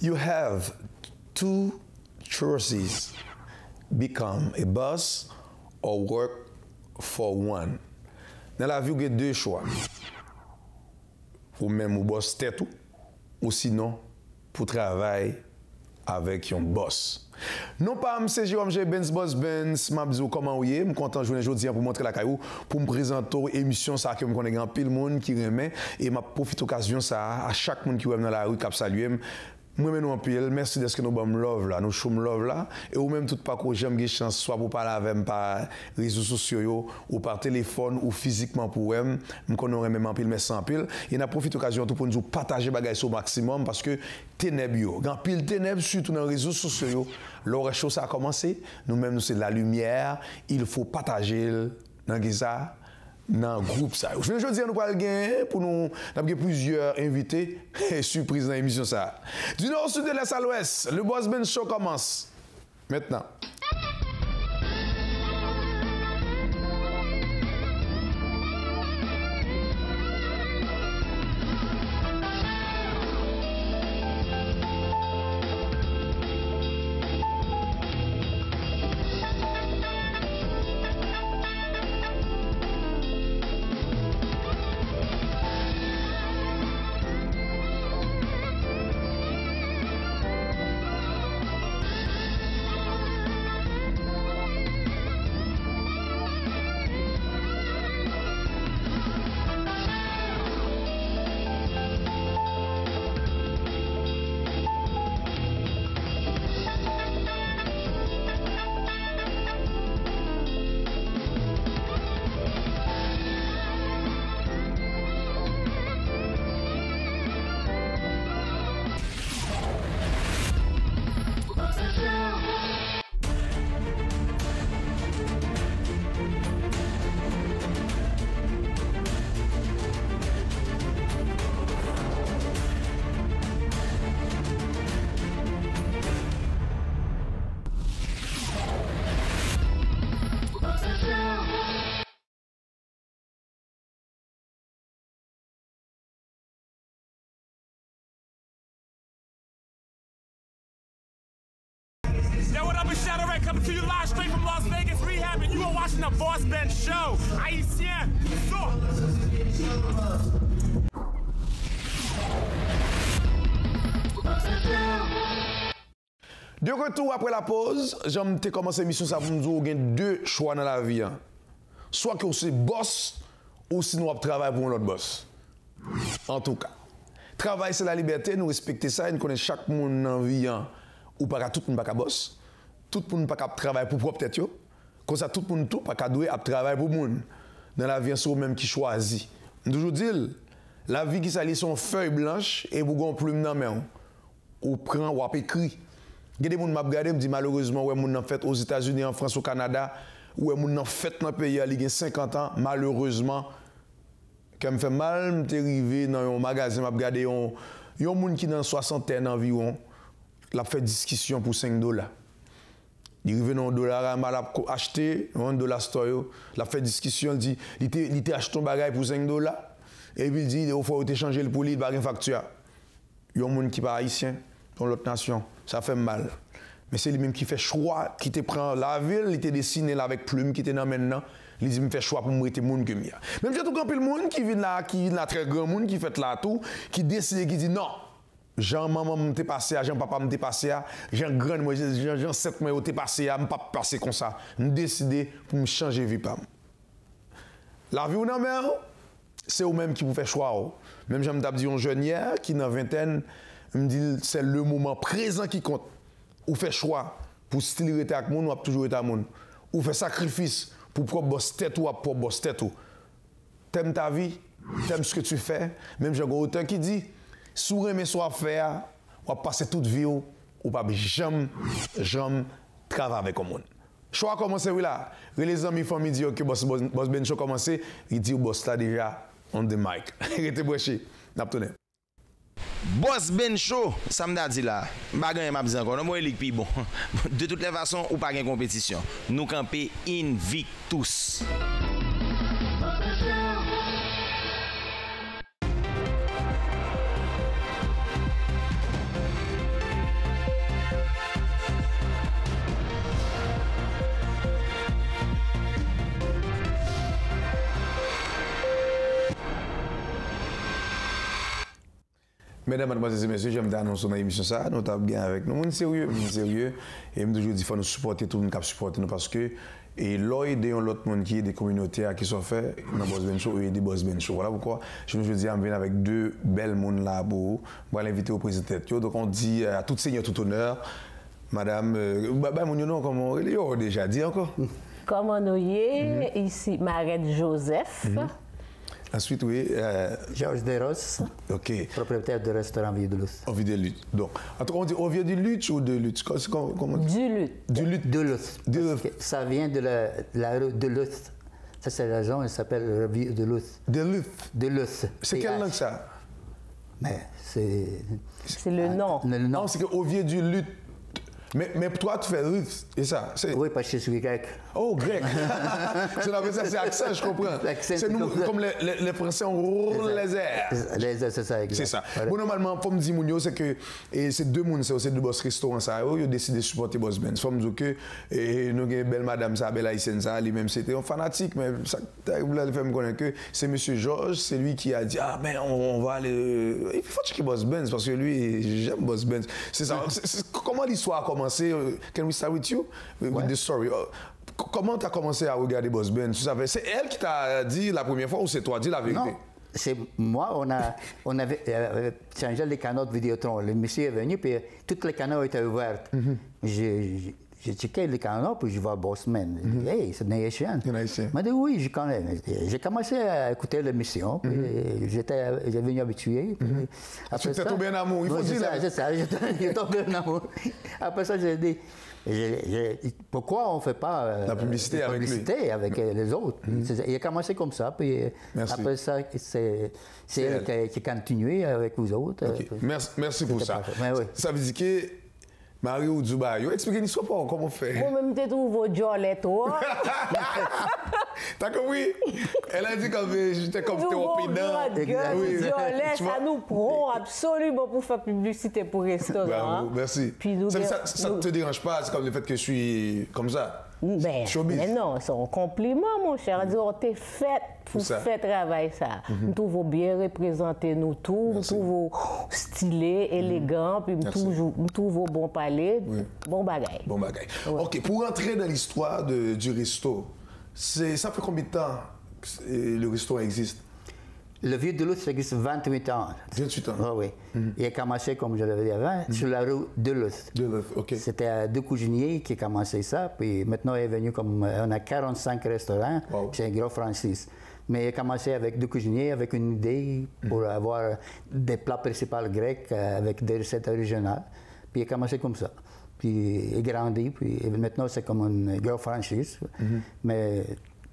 You have two choices: become a boss or work for one. Dans la vie, vous avez deux choix. Ou même ou boss tête ou sinon pour travailler avec un boss. Non pas M. Jérôme G. Benz Boss Benz, m'abzou comment vous êtes, je suis content de jouer aujourd'hui pour montrer la caillou, pour me présenter l'émission ça que je connais grand pile monde qui remet et m'a profite occasion ça à chaque monde qui est dans la rue cap saluer. Moi nous en pile, merci de ce que nous bam love là, nous show love là et ou même tout pas que j'aime une chance soit pour parler avec par réseaux sociaux ou par téléphone ou physiquement pour moi, me connais même en pile mais sans pile et n'a profite occasion tout pour nous partager bagay au maximum parce que ténèbres yo, grand pile ténèbres surtout dans les réseaux sociaux, l'heure chaud ça a commencé, nous même nous c'est de la lumière, il faut partager dans ça dans le groupe ça. Je veux dire nous pas le gain pour nous avons plusieurs invités et surprises dans l'émission ça. Du nord au sud de l'est à l'ouest, le Boss Ben Show commence maintenant. Coming to you live straight from Las Vegas Rehab, and you are watching the Boss Ben Show. Haïtien, De retour après la pause, j'ai commencé l'émission ça pour nous dire qu'il y a deux choix dans la vie. Soit que c'est boss ou sinon on travaille pour un autre boss. En tout cas, travail c'est la liberté, nous respectons ça, nous connaissons chaque monde dans la vie ou pas tout le monde pas boss. Tout le monde pas travailler pour propre tête yo. Comme ça tout le monde tout pas doué à travailler pour monde. Dans la vie c'est même qui choisit. Toujours dire la vie qui s'allie son feuille blanche et vous gon plume dans main. Ou prend ou écrit. Il y a des gens qui m'ont regardé me dit malheureusement ouais moun en fait aux États-Unis, en France, au Canada, ouais moun en fait dans le pays il y a 50 ans malheureusement quand me fait mal me arrivé dans un magasin m'a regardé un moun qui dans soixantaine environ l'a fait discussion pour $5. Il arrive dans $1, il a acheté $1 store, il a fait discussion, il dit il a acheté un bagage pour $5 et puis il dit il faut échanger le pour lui, il pas une facture. Il y a un monde qui pas haïtien dans l'autre nation, ça fait mal. Mais c'est lui-même qui fait choix, qui te prend la ville, il te dessiné là avec plume, qui te dans maintenant, il dit me fait choix pour me rester monde que moi. Même j'ai tout grand pile monde qui vient là très grand monde qui fait là tout, qui décide qui dit non. Jean maman m'était passé à Jean papa m'était passé à Jean grand moi Jean 7 mois t'es passé à me pas passer comme ça me décider pour me changer vie pas la vie ou non mais c'est eux même qui vous fait choix même j'aime t'a dit un jeune hier qui dans vingtaine me dit c'est le moment présent qui compte ou fait choix pour style rester avec monde ou toujours être avec monde ou fait sacrifice pour propre boss tête ou pour boss tête ou t'aimes ta vie t'aimes ce que tu fais même j'ai autant qui dit sourire mais soit faire ou passer toute vie ou pas jamais travailler avec le monde. Choix commencé oui là. Les amis famille dit que boss Ben Show commencé, il dit boss là déjà on the mic. Il était branché. N'a pas tourné. Boss Ben Show, ça m'a dit là. Bagan m'a dit encore, moi il puis bon. De toutes les façons ou pas gain compétition. Nous camper invictus. Mesdames, mademoiselles et messieurs, j'aime t'annoncer dans l'émission ça, nous sommes bien avec nous. Nous sommes sérieux, et je toujours dit qu'il faut nous supporter, tout le monde qui supporte nous parce que là, aider l'autre monde qui est des communautés qui sont faits dans Boss Ben Show et des Boss Ben Show. Voilà pourquoi je me dis, je viens avec deux belles mondes là pour l'inviter au président. Donc on dit à tout seigneur, tout honneur, madame, mon nom, comment on déjà dit encore? Comment nous y est, ici, Marette Joseph. Ensuite, oui. Georges Desros, propriétaire du restaurant Vieux de Luth. On vit de lutte. Donc, on dit on vient du lutte ou de lutte? Comment du lutte. Du lutte. De Luth. Ça vient de la rue de Luth. Ça, c'est la zone, elle s'appelle Vieux de Luth. De lutte. De Luth. C'est quelle langue ça? Mais c'est. C'est le nom. Le nom. Non, c'est qu'au vieux du lutte. Mais toi, tu fais lutte, et ça? Oui, parce que je suis grec. Oh, grec! C'est accent, je comprends. C'est nous, comme les Français, on roule les airs. Les airs, c'est ça, exact. C'est ça. Bon, normalement, pour me dire, Mounio, c'est que c'est deux mondes, c'est aussi deux boss restaurants, ça. Ils ont décidé de supporter Boss Ben. Faut me dire que nous avons une belle madame, ça, belle haïtienne, ça, lui-même, c'était un fanatique, mais ça, vous l'avez fait me connaître que c'est M. Georges, c'est lui qui a dit, ah, mais on va aller. Il faut checker Boss Ben, parce que lui, j'aime Boss Ben. C'est ça. Comment l'histoire a commencé? Can we start with you? With the story? Comment tu as commencé à regarder Boss Ben? Tu savais, c'est elle qui t'a dit la première fois ou c'est toi? Dis la vérité. Non, c'est moi, on avait changé les canaux de Vidéotron. Le monsieur est venu, puis toutes les canaux étaient ouvertes. J'ai checké les canaux, puis je vois Bossman. Il dit, hey, c'est un Haïtien. Il m'a dit, oui, je connais. J'ai commencé à écouter l'émission, puis j'ai venu habitué. Tu t'es tombé en amour, il faut dire. C'est ça, j'ai tombé en amour. Après ça, j'ai dit, pourquoi on ne fait pas la publicité avec les autres? Il a commencé comme ça, puis après ça, c'est elle qui a continué avec vous autres. Okay. Merci pour ça. Oui. Ça veut dire que Marie ou Dubaï, expliquez-nous pas comment on fait. Moi-même, je trouve Jolette. T'as compris? Elle a dit comme j'étais comme t'es opinant. Jolette, ça nous prend absolument pour faire publicité pour le restaurant. Bravo, merci. Ça ne te dérange pas, c'est comme le fait que je suis comme ça? Mais non, c'est un compliment, mon cher. On t'es fait pour faire travail ça. Nous trouvons bien représentés, nous tous, nous trouvons stylés, élégants, puis nous trouvons bon palais, bon bagaille. Bon bagaille. OK, pour entrer dans l'histoire du resto, ça fait combien de temps que le restaurant existe? Le Vieux de Luth existe 28 ans. 28 ans? Oui. Il a commencé, comme je l'avais dit avant, sur la rue de Luth. De Luth, OK. C'était deux cuisiniers qui ont commencé ça, puis maintenant il est venu comme... On a 45 restaurants, c'est un gros franchise. Mais il a commencé avec deux cuisiniers, avec une idée pour avoir des plats principaux grecs avec des recettes originales. Puis il a commencé comme ça. Puis il a grandi, puis maintenant c'est comme une grosse franchise. Mais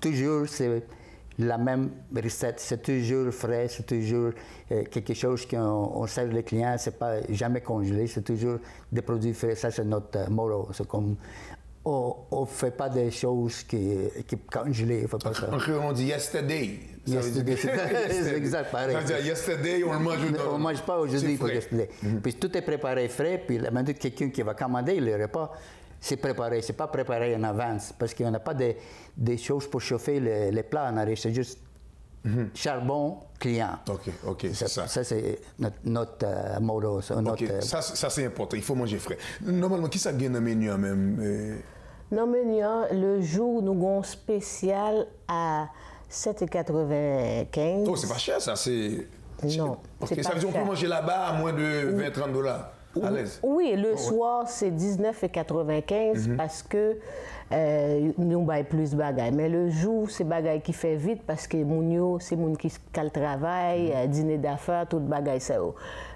toujours, c'est la même recette, c'est toujours frais, c'est toujours quelque chose qu'on sert les clients, c'est pas jamais congelé, c'est toujours des produits frais. Ça, c'est notre motto. C'est comme on ne fait pas des choses qui congelées. Il faut pas ça. On dit yesterday. C'est exact, pareil. Ça veut dire yesterday, on le mange aujourd'hui. On ne mange pas aujourd'hui pour yesterday. Puis tout est préparé frais, puis la main de quelqu'un qui va commander le repas, c'est préparé, c'est pas préparé en avance, parce qu'on n'a pas des choses pour chauffer les plats en arrière, c'est juste charbon, client. OK, c'est ça. Ça, c'est notre motto. Ça, c'est important, il faut manger frais. Normalement, qui ça gagne dans le menu même? Dans le menu, le jour, nous avons un spécial à 7,95. Oh, c'est pas cher, ça, c'est... Non, okay. Ça veut dire qu'on peut manger là-bas à moins de 20-30 $. À l'aise. Oui, le soir, c'est 19,95 parce que nous avons plus de bagailles. Mais le jour, c'est bagaille qui fait vite parce que c'est moun qui le travail, dîner d'affaires, tout bagaille ça.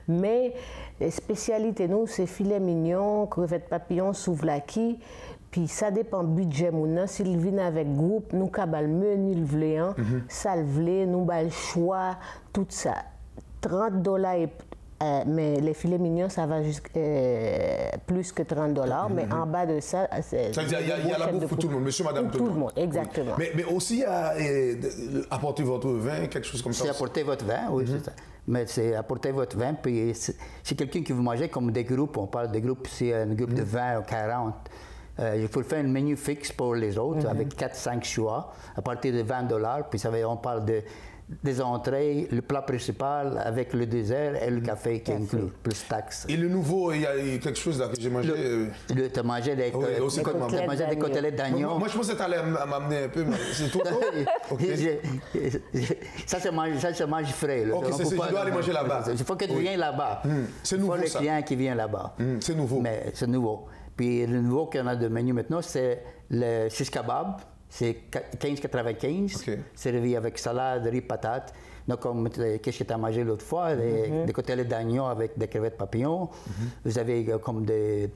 Mais les spécialités, nous, c'est filet mignon, crevettes papillons, souvlaki. Puis ça dépend du budget moun. S'il vient avec groupe, nous avons le menu le vlé, ça le vlé, nous avons le choix, tout ça. 30 $. Mais les filets mignons, ça va jusqu'à plus que 30 $. Mais en bas de ça, c'est... Ça veut dire qu'il y a la bouffe pour tout le monde, monsieur, madame, tout le monde. Exactement. Oui. Mais aussi, apporter votre vin, quelque chose comme ça. C'est apporter votre vin, oui, c'est ça. Mais c'est apporter votre vin, puis c'est quelqu'un qui veut manger comme des groupes. On parle de groupes, c'est un groupe de 20 ou 40. Il faut faire un menu fixe pour les autres, avec 4-5 choix, à partir de 20 $. Puis ça veut dire, on parle de des entrées, le plat principal avec le dessert et le café qui est inclus, plus taxes. Et le nouveau, il y a quelque chose là que j'ai mangé. Tu as mangé des côtelettes d'agneau. Moi, je pensais que tu allais m'amener un peu, mais c'est tout. Okay. Ça se mange frais. Là. Ok, je dois aller manger là-bas. Il faut que tu viennes là-bas. C'est nouveau, ça. Il faut le client qui vient là-bas. C'est nouveau. Mais c'est nouveau. Puis le nouveau qu'on a de menu maintenant, c'est le shish kebab. C'est 15,95. Okay. Servi avec salade, riz, patates. Donc, comme qu'est-ce que tu as mangé l'autre fois, des côtelettes d'agneau avec des crevettes papillons. Vous avez comme des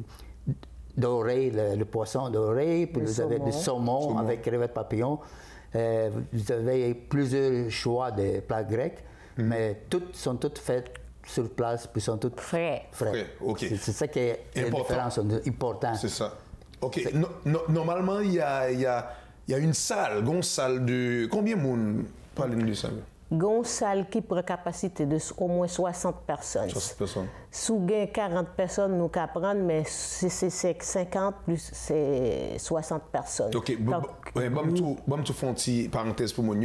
dorés, le poisson doré, puis vous avez du saumon avec crevettes papillons. Vous avez plusieurs choix de plats grecs, mais sont toutes faites sur place, puis sont toutes frais. Okay. C'est ça qui est la différence importante. C'est ça. OK. Normalement, il y a une salle, une salle de... Combien de monde parle de ça? Une salle qui prend capacité de au moins 60 personnes. 60 personnes. Sous 40 personnes, nous qu'à prendre, mais c'est 50 plus c'est 60 personnes. OK. Bon, tu fais une petite parenthèse pour moi.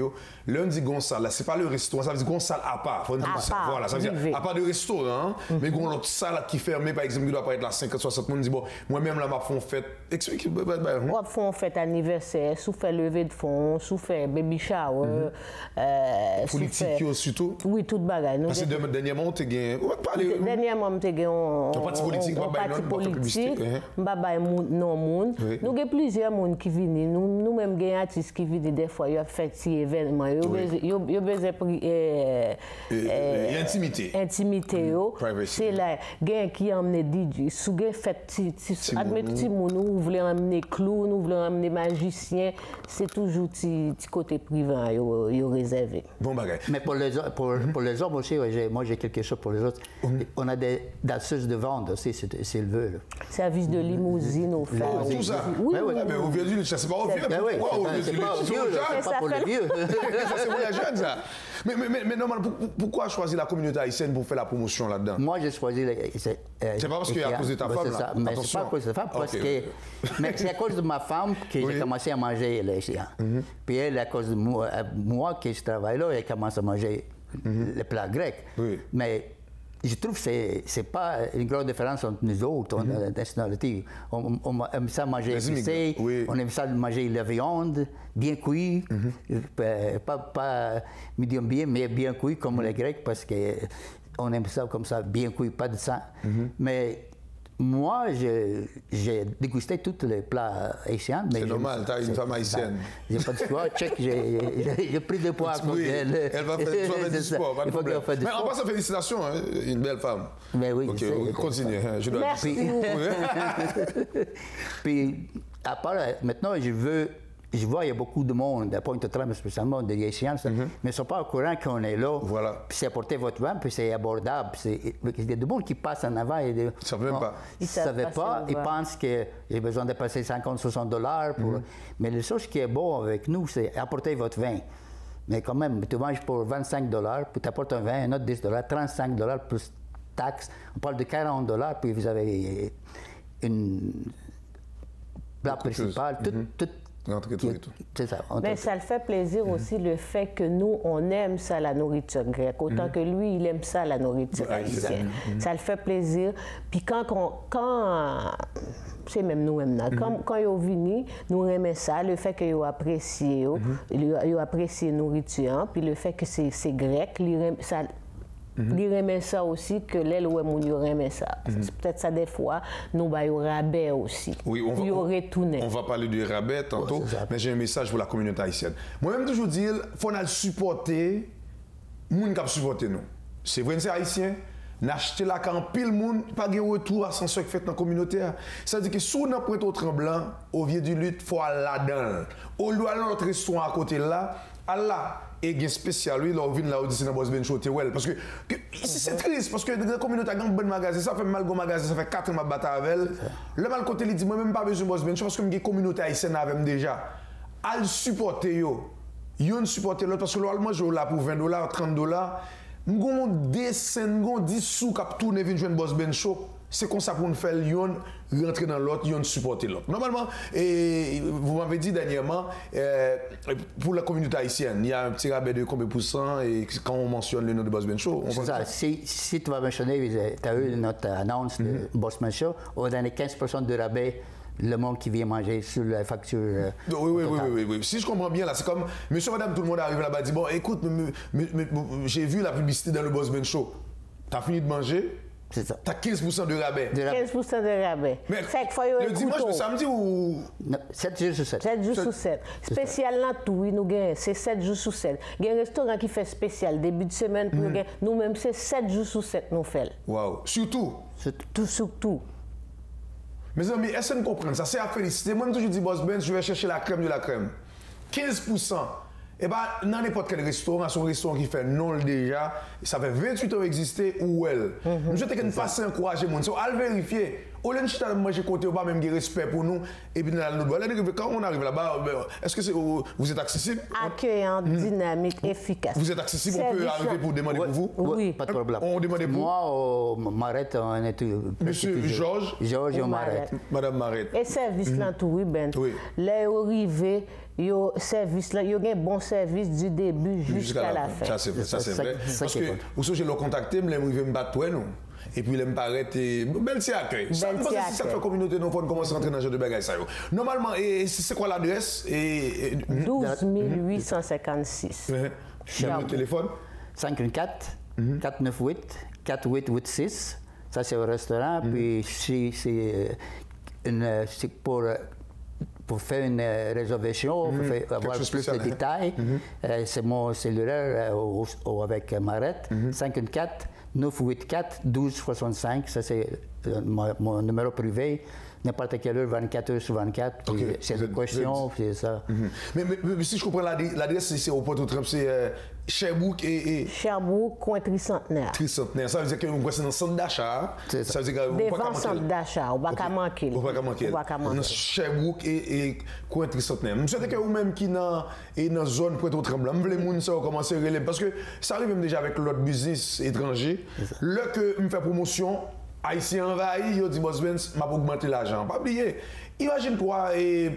Là, on dit Gonçal, là, c'est pas le restaurant, ça veut dire Gonçal à part. Voilà, ça veut dire à part de restaurant, mais on a l'autre salle qui est fermée, par exemple, qui doit pas être là 50, 60 personnes. Dit bon, moi-même, là, je fais une fête. Explique. On fait une fête anniversaire, sous fait lever de fonds, sous fait baby shower. Politique surtout? Oui, toute bagaille. Parce que dernièrement, tu as gagné. Dernièrement, tu as gagné un parti politique, non. Nous avons plusieurs gens qui viennent. Nous-mêmes, des artistes qui viennent des fois, ils ont fait des événements. Ils ont besoin de intimité. C'est là, quelqu'un qui a amené DJ. Si vous faites admettez nous voulons amener clou, nous voulons amener magicien, c'est toujours petit côté privé, ils réservé. Bon bagage. Mais pour les hommes aussi, moi j'ai quelque chose pour les autres. On a des danseuses de vente aussi, s'ils veulent. Service de limousine aux femmes. Tout ça? Oui. Mais au vieux, c'est pas au vieux. C'est pas pour les vieux. C'est pour les jeunes, ça. Mais normalement, pourquoi choisir la communauté haïtienne pour faire la promotion là-dedans? Moi, j'ai choisi... C'est pas parce qu'il y a à cause de ta femme, là? Mais c'est pas à cause de ta femme, parce que... Mais c'est à cause de ma femme que j'ai commencé à manger les chiens. Puis elle, à cause de moi que je travaille là, elle commence à manger les plats grecs. Mais je trouve que c'est pas une grande différence entre nous autres, la nationalité. On aime ça manger épicé, on aime ça manger la viande, bien cuit, pas medium bien, mais bien cuit comme les Grecs, parce qu'on aime ça comme ça, bien cuit, pas de sang. Mais moi, j'ai dégusté tous les plats haïtiens. C'est normal, tu as une femme haïtienne. J'ai pas de choix, check, j'ai pris de poids. Elle va faire du sport, pas de problème. Mais en passant, félicitations, hein, une belle femme. Mais oui. Ok, continue. Je dois Merci. Puis, à part, maintenant, je vois, il y a beaucoup de monde, à Pointe-aux-Trembles spécialement, des Haïtiens, mais ils ne sont pas au courant qu'on est là. Voilà. Puis c'est apporter votre vin, puis c'est abordable. Il y a des gens qui passent en avant. Ils ne savaient pas. Ils ne savaient pas. Ils pensent que j'ai besoin de passer 50, 60 $. Mais la chose qui est bon avec nous, c'est apporter votre vin. Mais quand même, tu manges pour 25 $, puis tu apportes un vin, un autre 10 $, 35 $ plus taxes. On parle de 40 $, puis vous avez une plat principal, tout. C'est ça. Mais ça le fait plaisir aussi le fait que nous, on aime ça, la nourriture grecque, autant que lui, il aime ça, la nourriture haïtienne. Ça le fait plaisir. Puis quand c'est même nous-mêmes, quand ils sont venus, nous aimons ça, le fait qu'ils ont apprécié, ils ont apprécié la nourriture, puis le fait que c'est grec, ça... Ils aiment ça aussi, que l'aile ou moun aime ça. Peut-être ça des fois, nous avons rabais aussi. Oui, on va parler du rabais tantôt, mais j'ai un message pour la communauté haïtienne. Moi-même, toujours dire, il faut supporter les gens qui supportent nous. C'est vrai, c'est haïtien. N'acheter là quand pile monde, pas de retour à ascenseur qui fait dans la communauté. Ça veut dire que si on a prêt au tremblant, au vieux du lutte, il faut aller là-dedans. Au lieu d'aller dans notre restaurant à côté là, Allah. Et il y a un spécial, lui, là, on vient là, on dit dans Boss Ben Show, parce que c'est triste, parce que la communauté a un bon magasin, ça fait mal au magasin, ça fait 4 ans que je bats avec elle. Le mal côté, il dit, moi, même pas besoin de Boss Ben Show, parce que j'ai une communauté haïtienne avec moi déjà. Elle supporte, yo supporte l'autre, parce que l'on mange là pour 20 $, 30 $. Nous avons des scènes, nous avons 10 sous qui tournent et viennent jouer Boss Ben Show. c'est comme ça pour nous faire yon rentrer dans l'autre, yon supporter l'autre. Normalement, et vous m'avez dit dernièrement, pour la communauté haïtienne, il y a un petit rabais de combien de pourcents et quand on mentionne le nom de Bossman Show, on C'est ça. Si tu vas mentionner, tu as eu notre annonce de Bossman Show, on va donner 15% de rabais le monde qui vient manger sur la facture. Oui. Si je comprends bien, là, c'est comme monsieur, madame, tout le monde arrive là-bas, dit bon, écoute, j'ai vu la publicité dans le Bossman Show. T'as fini de manger? C'est ça. T'as 15% de rabais. 15% de rabais. Mais Fait que faut y le dimanche, le samedi ou. 7 jours sur 7. 7 jours sur 7. Spécial là, tout, oui, nous gagnons, c'est 7 jours sur 7. Il y a un restaurant qui fait spécial, début de semaine, pour nous-mêmes, c'est 7 jours sur 7 nous faisons. Waouh. Surtout. Surtout. Mes amis, est-ce que vous comprenez ça? C'est à féliciter. Moi, je dis, Boss Ben, je vais chercher la crème de la crème. 15%. Et bien, dans n'importe quel restaurant, son restaurant qui fait non déjà, ça fait 28 ans exister ou elle. Nous souhaitons que nous fassions encourager les gens. À le vérifier. Au lieu de manger côté, on va même des respect pour nous. Et puis, quand on arrive là-bas, est-ce que vous êtes accessible? Accueillant, dynamique, efficace. Vous êtes accessible, on peut arriver pour demander pour vous? Oui. Pas de problème. On demande pour vous? Moi, au Marette, on est Monsieur Georges? Georges et Ou Marette. Madame Marette. Et service là, tout, oui, Ben. Oui. Là, arrivé, yo service là, yo un bon service du début jusqu'à la fin. Ça c'est vrai, ça c'est vrai. Parce que vous savez, je l'ai contacté, je vais me battre pour nous. Et puis, il me paraît bel petit accueil. Ça, parce que si ça fait communauté, nous, on commence à rentrer dans le jeu de bagaille. Normalement, c'est quoi l'adresse? 12 856. Le téléphone? 514 498 4886. Ça, c'est au restaurant. Puis, c'est pour faire une réservation, pour avoir plus de détails. C'est mon cellulaire avec Marette. 514 984 1265. Ça, c'est mon numéro privé. N'importe quelle heure, 24 heures sur 24. Okay. C'est des questions, c'est ça. Mais si je comprends l'adresse, c'est au Port-au-Trempe, c'est Sherbrooke et... Sherbrooke, coin Tricentenaire. Tricentenaire. Ça veut dire que vous c'est dans le centre d'achat. Ça veut dire que devant le centre d'achat, on ne va pas manquer. On ne va pas manquer. Dans Sherbrooke et coin Tricentenaire. Je souhaite que vous-même qui dans la zone Port-au-Trempe, vous voulez que ça commence à relever. Parce que ça arrive même déjà avec l'autre business étranger. Là que je fais promotion, Haïtien envahi, il dit Boss Ben, m'a augmenté l'argent. Pas oublier. Imagine-toi,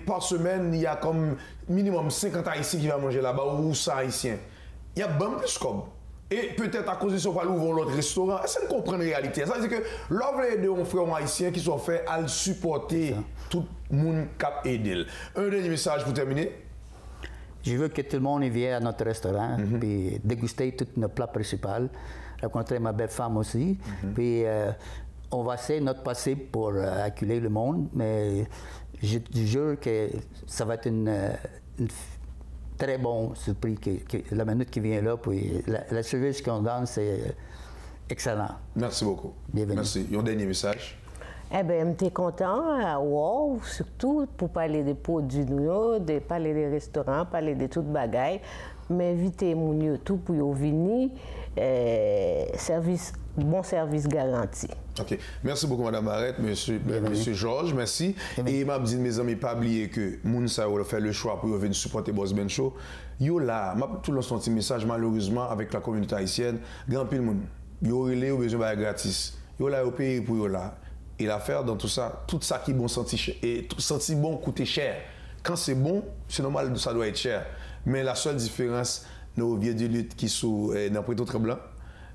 par semaine, il y a comme minimum 50 Haïtiens qui vont manger là-bas ou 100 Haïtiens. Il y a bien plus comme. Et peut-être à cause de ça, on va ouvrir l'autre restaurant. Est-ce qu'on comprend la réalité? Ça veut dire que l'offre de frères haïtiens qui sont faits à supporter tout le monde qui a aidé. Un dernier message pour terminer. Je veux que tout le monde vienne à notre restaurant puis déguster tous nos plats principaux, rencontrer ma belle femme aussi. Puis on va essayer notre possible pour accueillir le monde, mais je jure que ça va être une très bonne surprise la minute qui vient là. Puis le service qu'on donne, c'est excellent. Merci beaucoup. Bienvenue. Merci. Un dernier message. Eh bien, je suis content, wow, surtout pour parler des produits, de parler des restaurants, parler de toutes bagailles, m'inviter mon tout pour venir, bon service garanti. Ok, merci beaucoup Madame Marette, Monsieur Georges, merci. Et m'a dit mes amis pas oublier que Mounsa a fait le choix pour venir supporter Boss Ben Show. Yo là, m'a tout le senti message malheureusement avec la communauté haïtienne, grand pile monde. Yo relé au besoin de gratis. Yo là au pays pour yo là. Et l'affaire dans tout ça qui est bon senti et tout senti bon coûte cher. Quand c'est bon, c'est normal, ça doit être cher. Mais la seule différence, nos vieux de lutte qui sont dans Port-au-Trempe,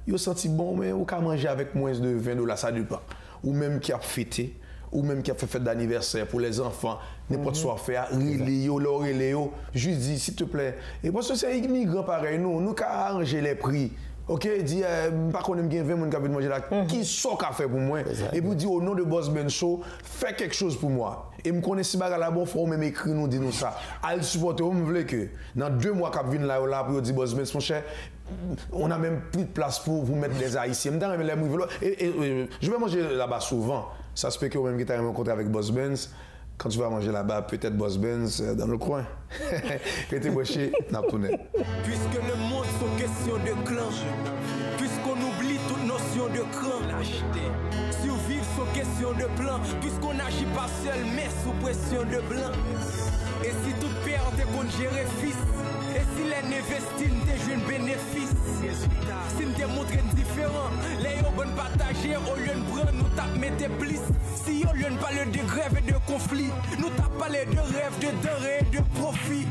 ils senti bon, mais on peut manger avec moins de $20, ça dépend. Ou même qui a fêté, ou même qui a fait fête d'anniversaire pour les enfants, n'importe quoi faire, Léo, juste dis s'il te plaît. Et parce que c'est immigrant pareil, nous avons arrangé les prix. Ok, dit, pas qu'on aime bien 20 personnes qui viennent manger là, qui sont qu'à faire pour moi? Et vous dire au nom de Boss Ben Show, fais quelque chose pour moi. Et me connais si bagarre là bon, faut même écrire nous dire nous ça. Allez supporter, on me veut que dans 2 mois qu'on vient là pour dire Boss Ben, mon cher, on a même plus de place pour vous mettre des Haïtiens. Et je vais manger là-bas souvent. Ça se peut que vous-même qui t'as rencontré avec Boss Benz. Quand tu vas manger là-bas, peut-être Boss Benz dans le coin. Restez broché, n'a tourné. Puisque le monde sont question de clan, puisqu'on oublie toute notion de cran. Survivre sans question de plan, puisqu'on n'agit pas seul, mais sous pression de blanc. Et si toute père te compte gérer fils, et si les investis te jouent un bénéfice, si nous te montrons différent, les gens vont partager au lieu de prendre, nous tapons mettre plus. Si au lieu de parler de grève et de conflit, nous tapons parler de rêve, de denrées et de profit.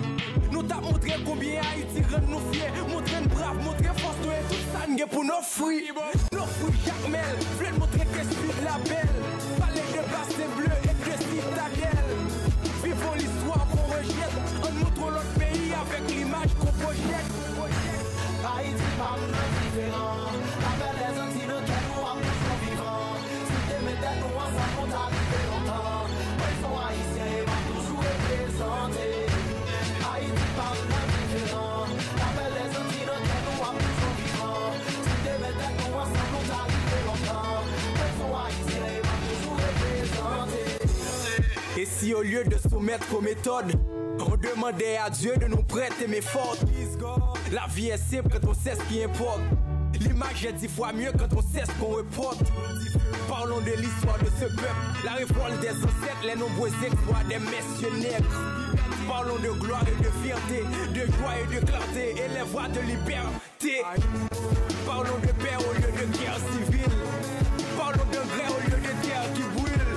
Nous t'avons montré combien Haïti rend nous fiers, montrer brave, montrer force, nous et tout ça nous pour nos fruits. Nos fruits Jacques Mel, veulent montrer que c'est la belle. Parler de bassin bleu et de citadelle. Vivons l'histoire qu'on rejette, en montrant notre pays avec l'image qu'on projette. Haïti pas différent, la belle des Antilles de nous a toujours vivants. Si t'es métal, nous en ça compte arriver longtemps. Ils sont haïtiens et va toujours représentés. Haïti pas différent, la belle des Antilles de nous a toujours vivants. Si t'es métal, nous en ça compte arriver longtemps. Ils sont haïtiens et va toujours représentés. Et si au lieu de soumettre aux méthodes, on demandait à Dieu de nous prêter mes forces. La vie est simple quand on sait ce qui importe. L'image est 10 fois mieux quand on sait ce qu'on reporte. Parlons de l'histoire de ce peuple, la révolte des ancêtres, les nombreux exploits des messieurs nègres. Parlons de gloire et de fierté, de joie et de clarté, et les voies de liberté. Parlons de paix au lieu de guerre civile. Parlons de grès au lieu de terre qui brûle.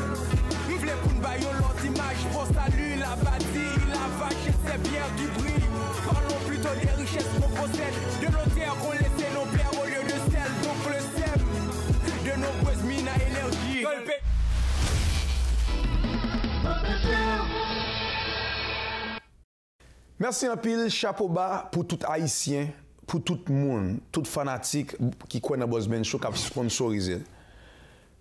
Nous voulons pour nous bailler l'autre image, pour salut, la bâtie, la vache et ses bières qui brillent. Parlons plutôt des richesses qu'on possède, de nos terres qu'on laissait nos pères au lieu de sel, donc le sème, de nombreuses mines à énergie. Merci un pile, chapeau bas pour tout haïtien, pour tout le monde, tout fanatique qui connaît Boss Ben Show qui a sponsorisé.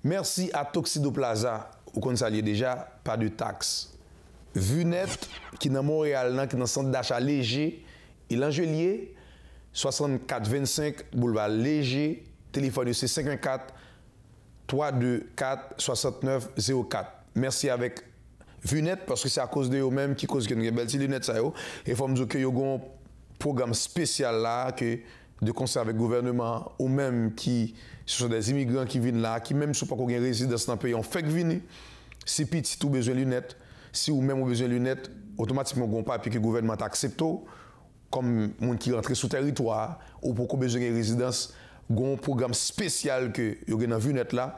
Merci à Tuxedo Plaza, où on s'allie déjà, pas de taxes. Vunet, qui est dans Montréal, qui est dans le centre d'achat léger, et l'Angelier, 6425 boulevard Léger, téléphone c'est 514 324 69 04. Merci avec Vunet, parce que c'est à cause de eux-mêmes qui cause que nous avons belles lunettes. Et il faut me dire que nous avons un programme spécial là, que de concert avec le gouvernement, ou même qui ce sont des immigrants qui viennent là, qui même ne sont pas qu'on résidence dans le pays, on fait que venir. Si petit, tout besoin de lunettes, si ou même besoin de lunettes, automatiquement, on a un papier que le gouvernement accepte, comme monde qui rentre sous territoire, ou pour qu'on besoin de résidence, on a un programme spécial que vous avez dans lunettes là,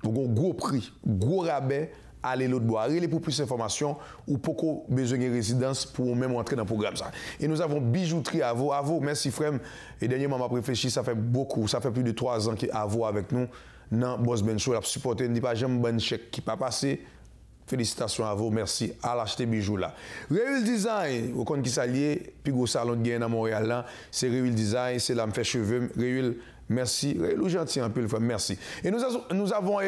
un gros prix, gros rabais, aller l'autre bois. Allez pour plus d'informations ou pour besoin de résidence pour même entrer dans le programme. Ça. Et nous avons bijouterie à vous. Merci frère. Et dernièrement, m'a réfléchi, ça fait beaucoup, ça fait plus de 3 ans qu'il a avec nous dans Boss Ben Show. Il a supporté, il n'y a pas jamais bon chèque qui pas passé. Félicitations à vous, merci à l'acheter bijoux là. Real Design, vous connaissez qui s'allie, puis gros salon de gain à Montréal là, c'est Real Design, c'est là me fait cheveux. Real, merci. Real gentil un peu le frère, merci. Et nous avons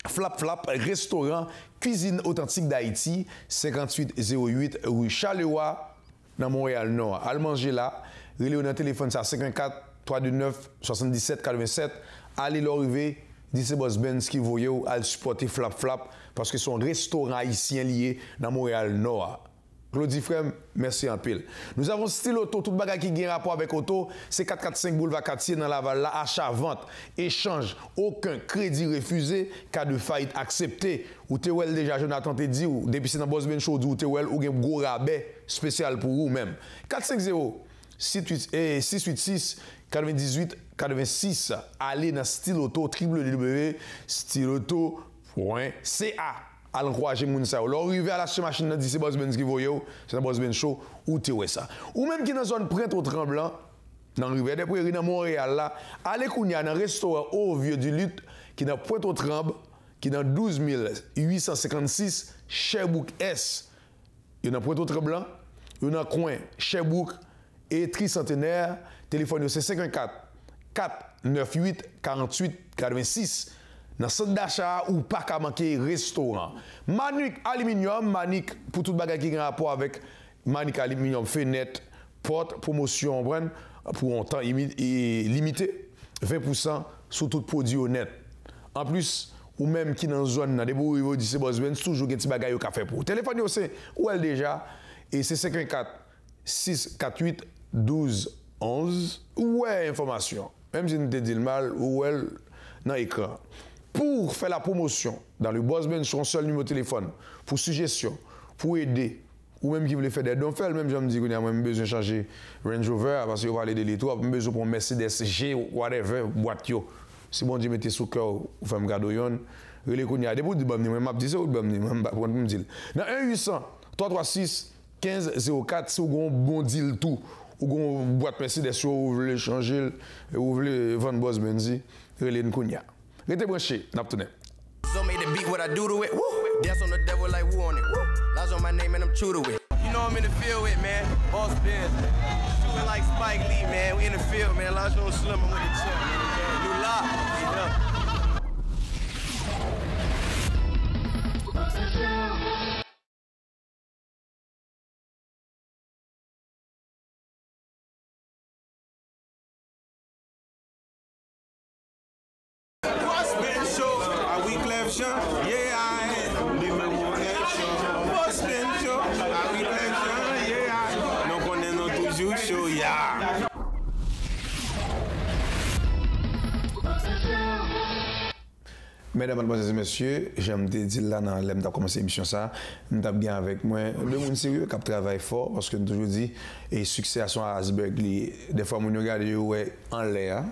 Flap Flap, restaurant, cuisine authentique d'Haïti, 5808 rue Charleroy, dans Montréal-Nord. Allez manger là, relais dans le téléphone, c'est 54 329 77 87. Allez l'arriver, dites c'est Boss Ben qui voyait, allez supporter Flap Flap, parce que c'est un restaurant haïtien lié dans Montréal-Nord. Claudie Frem, merci en pile. Nous avons Style Auto, tout bagage qui a rapport avec Auto, c'est 445 boulevard Cartier dans Laval, là, achat, vente, échange, aucun crédit refusé, cas de faillite accepté. Ou t'es déjà, Jonathan te dit, ou depuis c'est dans Boss Ben Show, ou t'es ou un gros rabais spécial pour vous même. 450 686 98 86, allez dans Style Auto, www.styleauto.ca. À l'encourager moun sa. Là, arrivé à l'acheter machine nan, dit c'est Boss Ben qui voyait, c'est dans Boss Ben Show, ou te ouais ça. Ou même qui dans zone Printemps Tremblant, dans rivière des Prairies, dans Montréal là, allez kounya dans restaurant au Vieux du Lutte, qui dans Pointe-aux-Trembles, qui dans 12 856 Sherbrooke S. Il y a dans Pointe-aux-Trembles, il y a dans coin Sherbrooke et Tricentenaire, téléphone c'est 54 498 48 86. Dans le centre d'achat ou pas qu'à manquer restaurant. Manic Aluminium, Manic pour tout bagage qui a rapport avec Manic Aluminium, fenêtre, porte, promotion, pour un temps limité, 20% sur tout produit honnête. En plus, ou même qui dans la zone, dans des beaux dit c'est Boss Ben, toujours un petit bagage au café pour. Téléphone, c'est où elle déjà, et c'est 54 648 12 11. Ouais, information. Même si nous te dit le mal, où elle. dans l'écran. Pour faire la promotion dans le Boss Ben Show, un seul numéro de téléphone, pour suggestion, pour aider, ou même qui voulait faire des dons, même je me dis qu'on a même besoin de changer Range Rover, parce qu'on va aller de l'étoile, besoin pour Mercedes G, whatever, boîte yo. Si bon Dieu mettez sous cœur, ou fait me garder yon, relais qu'on y a des bouts de bamni, m'a dit ça ou de bamni, pour me dire. Dans 1-800 336 1504, si vous avez un bon deal tout, ou une boîte Mercedes, ou vous voulez changer, ou vous voulez vendre Boss Benzi, relais qu'on y a. Restez branchés, n'a pas tourné. So made the beat what I do to it. Woo. Dance on the devil like woo on it. Woo. Lies on my name and I'm true to it. You know I'm in the field with, man. Boss Ben. Shooting like Spike Lee, man. We in the field, man. Lies on Slim, I'm with the champ, man. New lock. Yeah. Mesdames, mademoiselles et messieurs, j'aime te dire là, dans l'aime commencer l'émission ça, nous avons bien avec moi le monde sérieux qui travaille fort parce que nous toujours dit et succès à son iceberg, des fois nous regardons en l'air,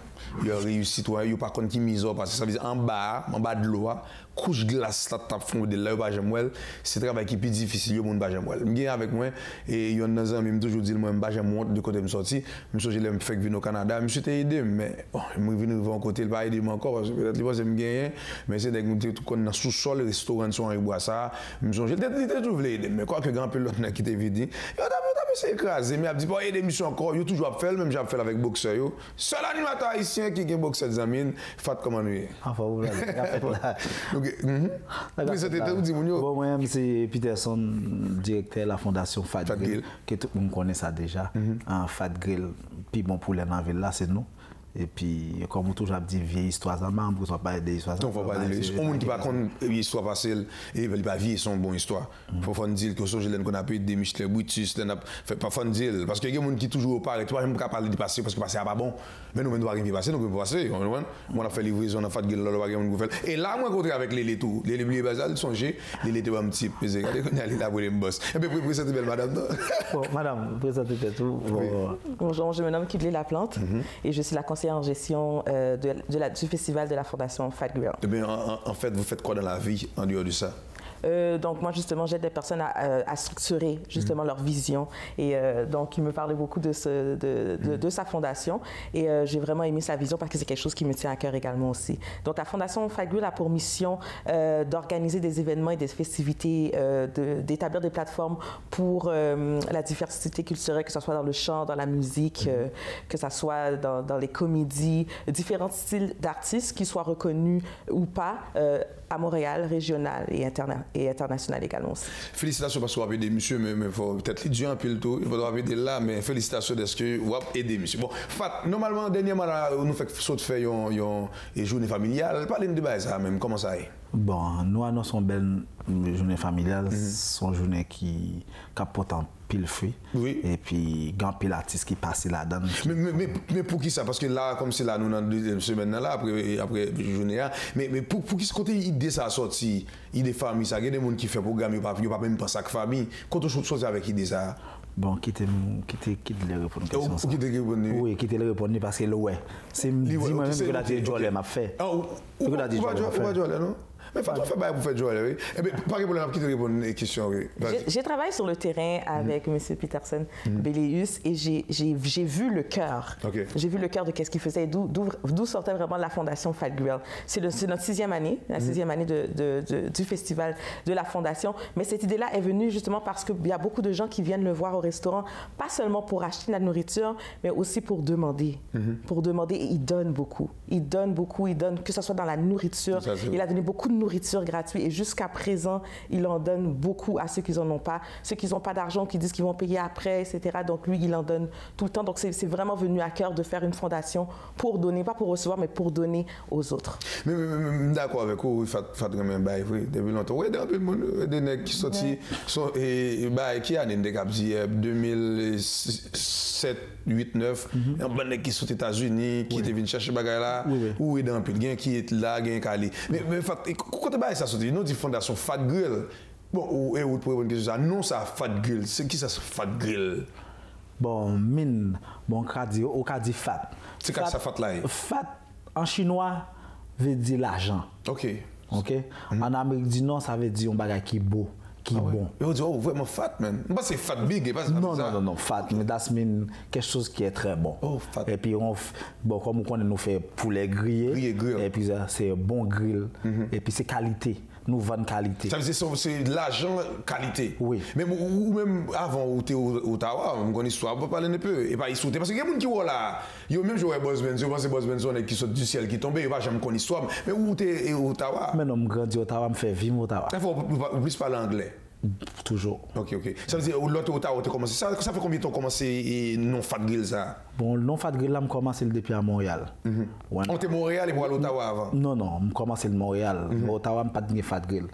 il a réussi toi, il pas contre qui mise parce que ça veut dire en bas de l'eau, couche glace là tape fond de là pas jamais, c'est travail qui est plus difficile, le monde pas jamais. Bien avec moi et il y a un ami toujours dit moi pas jamais monte de côté me sorti, monsieur je l'aime fait venir au Canada, monsieur t'a aidé mais bon, moi venir de côté, il pas aider moi encore parce que peut-être il pas me gagner. Mais c'est des gens qui sont dans sous-sol, les restaurants sont en Boissa. J'ai toujours voulu aider, mais quoi que grand pilote qui t'ai dit, c'est écrasé, mais il dit pas aider mission encore, il toujours fait, même j'ai fait avec boxeur. Seul animateur haïtien qui est boxeur des amis, Fat comment nous. Enfin, vous l'avez fait là. Oui, c'était tout dit mon. Bon, moi c'est Peterson, directeur de la fondation Fat Grill, que tout le monde connaît ça déjà. Fat Grill, puis bon pour les navires là, c'est nous. Et puis, comme on toujours dit, vieille histoire, ça m'a pour pas des histoires. Donc, faut pas dire les gens qui pas contre l'histoire passée, et il pas vieille son bonne histoire. Faut pas dire que je qu'on a pu des Michel Brutus, fait pas fun dire parce que il y a des gens qui toujours parlent, toi même pas parler du passé parce que passé pas bon. Mais nous même doit rien passer, nous peut passer, on a fait livraison, on a fait gueule là pas rien faire. Et là moi rencontré avec les tout, les basal songer, les était un petit peu regardez qu'on aller là pour les boss. Et puis présentez belle madame. Bon, madame, présentez tout. Bonjour, je me nomme Kudley Laplante et je suis la conseillère en gestion du festival de la fondation Fat Grill. Eh bien, en fait, vous faites quoi dans la vie en dehors de ça? Donc moi justement j'aide des personnes à structurer justement leur vision et donc il me parlait beaucoup de sa fondation et j'ai vraiment aimé sa vision parce que c'est quelque chose qui me tient à cœur également aussi. Donc la fondation Fat Grill a pour mission d'organiser des événements et des festivités, d'établir des plateformes pour la diversité culturelle, que ce soit dans le chant, dans la musique, que ce soit dans les comédies, différents styles d'artistes qui soient reconnus ou pas à Montréal, régional et international également aussi. Félicitations parce que vous avez aidé monsieur, mais il faut peut-être l'étudier un peu le tout. Il faudra aider là, mais félicitations parce que vous avez aidé monsieur. Bon, Fat, normalement, dernièrement, nous faisons une journée familiale. Parlez-nous de ça même, comment ça est? Bon, nous annonçons une belle journée familiale, c'est une journée qui capote en pile fruit. Oui. Et puis, grand pile artiste qui passe là-dedans. Mais pour qui ça? Parce que là, comme c'est là, nous dans la deuxième semaine là, après la journée, mais pour qui côté idée ça a sorti, idée famille, ça, il y a des gens qui font programme, ils ne pas même penser à la famille. Quand on sortit avec idée ça? Bon, quittez les répondre à question. Oui, quittez les répondre parce que ouais. C'est moi-même que la Joël m'a fait. Ah, ou va Joël, non? Mais Fatou fait pour faire Joël, oui. Eh bien, pas de problème, qui te répond aux questions, oui. J'ai travaillé sur le terrain avec M. Peterson Belleus et j'ai vu le cœur. Okay. J'ai vu le cœur de qu'est-ce qu'il faisait et d'où sortait vraiment la fondation Fat Grill. C'est notre 6e année, la 6e année du festival de la fondation. Mais cette idée-là est venue justement parce qu'il y a beaucoup de gens qui viennent le voir au restaurant, pas seulement pour acheter de la nourriture, mais aussi pour demander. Pour demander, et il donne beaucoup. Il donne beaucoup, il donne, que ce soit dans la nourriture. Il a donné beaucoup de nourriture gratuite. Et jusqu'à présent, il en donne beaucoup à ceux qui n'en ont pas. Ceux qui n'ont pas d'argent, qui disent qu'ils vont payer après, etc. Donc lui, il en donne tout le temps. Donc c'est vraiment venu à cœur de faire une fondation pour donner, pas pour recevoir, mais pour donner aux autres. Mais d'accord avec vous, Fat Gamin, oui, depuis longtemps. Oui, depuis le monde, des nègres qui sont sortis, qui a des cap 2007, 8, 9, un bon nègre qui sont aux États-Unis, qui était venu chercher bagay là, ou dans le pays, qui est là, qui est calé. Mais quand tu as ça sorti, nous dit fondation Fat Grill. Bon, ou pour une question, non, ça Fat Grill. C'est qui ça, Fat Grill? Bon, on a dit fat. C'est quoi ça fat là? Fat, en chinois, veut dire l'argent. Ok. En Amérique du Nord, ça veut dire un bagage qui est beau, qui est bon. Et on dit, oh, vraiment fat, man. C'est fat big, pas non, fat, mais ça mean quelque chose qui est très bon. Oh, fat. Et puis, comme on connaît, nous fait poulet grillé. Et puis, c'est un bon grill. Et puis, c'est qualité. Nous vendons qualité. Ça veut dire que c'est de l'argent qualité. Oui. Même, ou même avant, où tu es au Ottawa, on connaît l'histoire, on peut parler un peu. Et pas y sauter. Parce qu'il y a des gens qui sont là. Il y a même joué à Boss Benz. Je pense que Boss Benz qui sort du ciel, qui tombe. Il va jamais connaître l'histoire. Mais où tu es au Ottawa? Mais non, je grandis au Ottawa, je fais vivre au Ottawa. Il faut plus parler anglais. Toujours. Ok. Ça veut dire, l'autre Ottawa, tu as commencé. Ça fait combien de temps tu as commencé non Fat Grill ça? Bon, non Fat Grill, je commencé depuis à Montréal. On était Montréal et pour aller à Ottawa avant? Non, je commencé à Montréal. Ottawa, je n'ai pas de Fat Grill.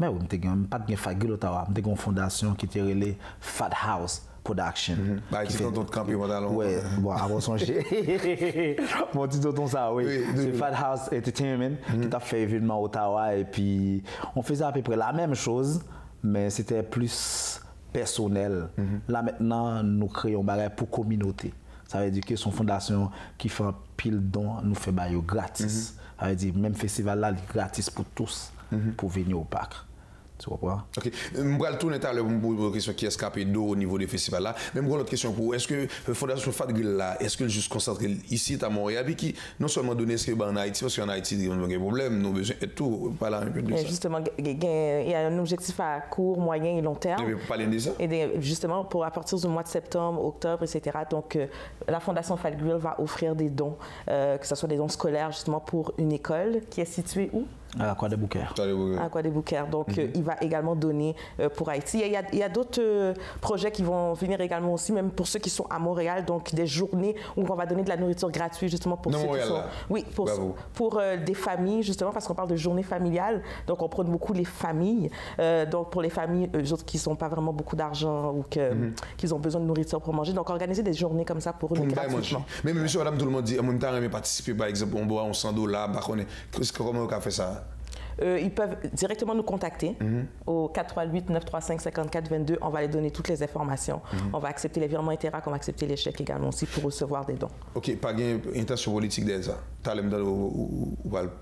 Mais je n'ai pas de Fat Grill Ottawa. J'ai une fondation qui était relée Fat House Production. Qui fait ton campé maintenant. Oui, bon, avant songer. Mon petit tonton ça, oui. C'est Fat House Entertainment qui a fait événement à Ottawa. Et puis, on faisait à peu près la même chose, mais c'était plus personnel. Là, maintenant, nous créons un bagage pour communauté. Ça veut dire que son fondation qui fait un pile don, nous fait bail gratis. Ça veut dire même festival là, gratis pour tous, pour venir au parc. Tu comprends? Ok. Je vais tourner à l'heure pour une question qui est escapée d'eau au niveau des festivals là. Même une autre question pour est-ce que la Fondation Fat Grill là, est-ce qu'elle juste concentre ici à Montréal, puis qui non seulement donner ce qu'il y a en Haïti, parce qu'en Haïti, il y a des problèmes, nous avons besoin de tout, parler un peu de ça. Justement, il y a un objectif à court, moyen et long terme. Et parler de ça? Et justement, à partir du mois de septembre, octobre, etc. Donc, la Fondation Fat Grill va offrir des dons, que ce soit des dons scolaires justement pour une école qui est située où? À Aqua-des-Bouquets. À Aqua-des-Bouquets. Donc, il va également donner pour Haïti. Il y a d'autres projets qui vont venir également aussi, même pour ceux qui sont à Montréal. Donc, des journées où on va donner de la nourriture gratuite, justement, pour ceux qui sont... Oui, pour des familles, justement, parce qu'on parle de journée familiale. Donc, on prône beaucoup les familles. Donc, pour les familles, eux autres qui n'ont pas vraiment beaucoup d'argent ou qu'ils ont besoin de nourriture pour manger. Donc, organiser des journées comme ça pour eux gratuitement. Mais monsieur, madame, tout le monde dit, mon temps, mais participer, par exemple, on boit, on $100, comment on a fait ça? Ils peuvent directement nous contacter au 438-935-5422. On va les donner toutes les informations. On va accepter les virements Interac, on va accepter les chèques également aussi pour recevoir des dons. Ok, pas d'intention politique derrière ça. Tu as le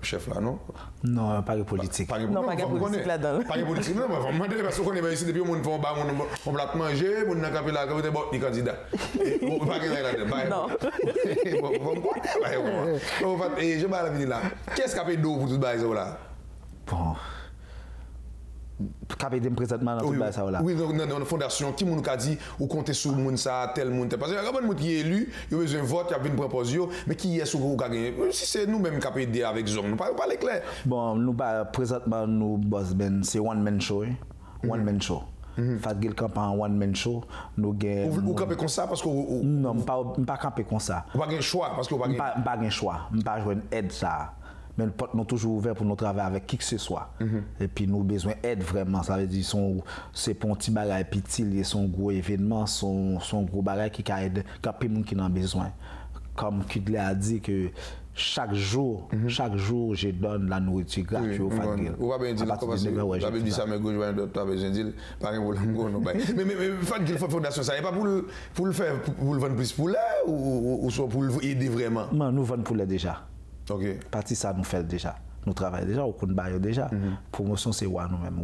chef là, non? Non, pas de politique. Non, pas de politique là-dedans. Pas de politique, non, mais on va demander parce qu'on est ici depuis on va manger, on a capé la côté des candidats. Pas de là-dedans. Non. Et je vais la venir là. Qu'est-ce qu'il y a d'eau pour tout ça là? Bon. Capé de présentement dans tout ça là. Oui, dans la fondation, qui nous a dit ou compter sur monde ça tel monde parce que quand monde qui est élu, il a besoin de vote, il a besoin de proposition, mais qui est sur ou gagner. Si c'est nous même qui aider avec zone, nous pas clair. Bon, nous présentement nous Boss Ben, c'est one man show. One man show. Fat Grill camp en one man show, nous gain ou camper comme ça parce que non, pas camper comme ça. Pas gain choix parce que pas gain choix, pas jouer aide ça. Mais nous sommes toujours ouverts pour nous travailler avec qui que ce soit. Et puis nous avons besoin d'aide vraiment. Ça veut dire que c'est pour un petit bagage petit, son gros événement, son gros bagage qui aide quand il y a des gens qui en ont besoin. Comme Kudley a dit que chaque jour, je donne la nourriture gratuite au Fat Grill. On va bien dire ça, mais je vais pas besoin de dire, par exemple, mais Fat Grill Fondation, ça n'est pas pour le faire, pour le vendre plus poulet ou pour aider vraiment? Non, nous vendons poulet déjà. Ok. Partie ça nous fait déjà. Nous travaillons déjà, au compte bail déjà. Promotion c'est quoi nous-mêmes.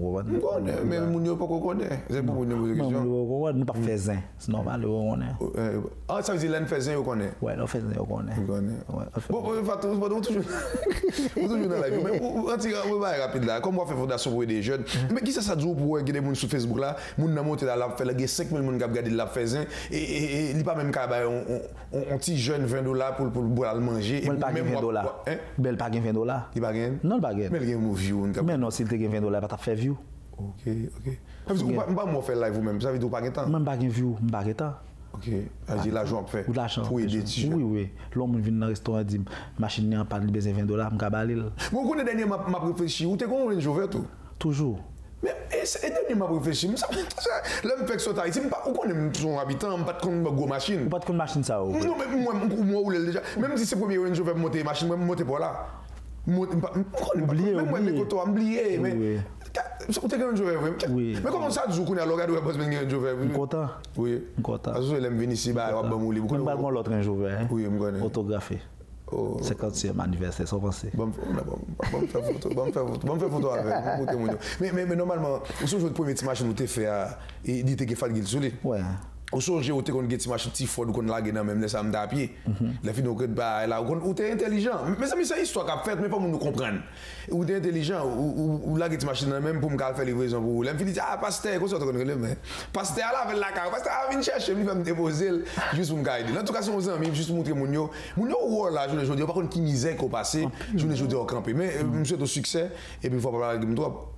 Mais nous ne pouvons pas connaître. C'est pour nous poser question. Nous ne pas faire zin. C'est normal, on connaît. Ah, ça veut dire qu'on fait zin, on connaît. Ouais, on fait zin, on connaît. Bon, toujours dans la vie. Mais on va rapide là. Comme on fait fondation pour des jeunes. Mais qui ça dit pour aider des gens sur Facebook là? Moun nan monté là, fait il y a 5000 personnes qui regardent la fait zin et il pas même qu'à un petit jeune $20 pour le manger. Bel pas $20. Bel pas $20. Il pas gain. gagne. Non, le gagne. Mais il gagne view. Mais non, s'il te gagne $20, pas faire view. Ok. Parce que pas moi faire live vous-même, ça veut dire pas gagne temps. Même pas gagne view, pas gagne temps. Ok. J'ai l'argent fait. Ou l'argent. Pour aider les gens. Oui. L'homme vient dans le restaurant et dit machine n'est pas besoin $20, je vais balil. Moi connais dernier m'a réfléchi, ou t'es comment Range Rover tout? Toujours. Mais dernier m'a réfléchi, l'homme fait que ça Haïti, on connaît son habitant, pas de compte gros machine. Pas de compte machine ça. Non mais moi ou déjà, même si c'est premier Range Rover monter machine, moi monter pas là. Oublié, mais mais mais comment ça tu connais alors regarde boss ben Range Rover content oui content parce que l'aime venir ici bah on va mouler beaucoup pas l'autre Range Rover oui me connais autographié 50e anniversaire sans penser bon faire photo avec mais normalement au jour de premier machine où tu fait et dit que Fat Grill solide ouais au jour où tu connais des machines petit Ford qu'on la gagne même laisser à pied la fille donc bah là où tu es intelligent mais ça c'est histoire qu'a fait mais pas nous comprendre ou tu es intelligent ou la gagne machine même pour me faire livraison pour la fille dit ah pasteur quoi ça tu connais mais pasteur là avec la carte pasteur vient chercher lui va me déposer juste pour me guider en tout cas c'est aux amis juste montrer mon yo là je ne dis pas qui misère qu'on passé je ne dis au camper mais monsieur au succès et puis faut pas parler de toi.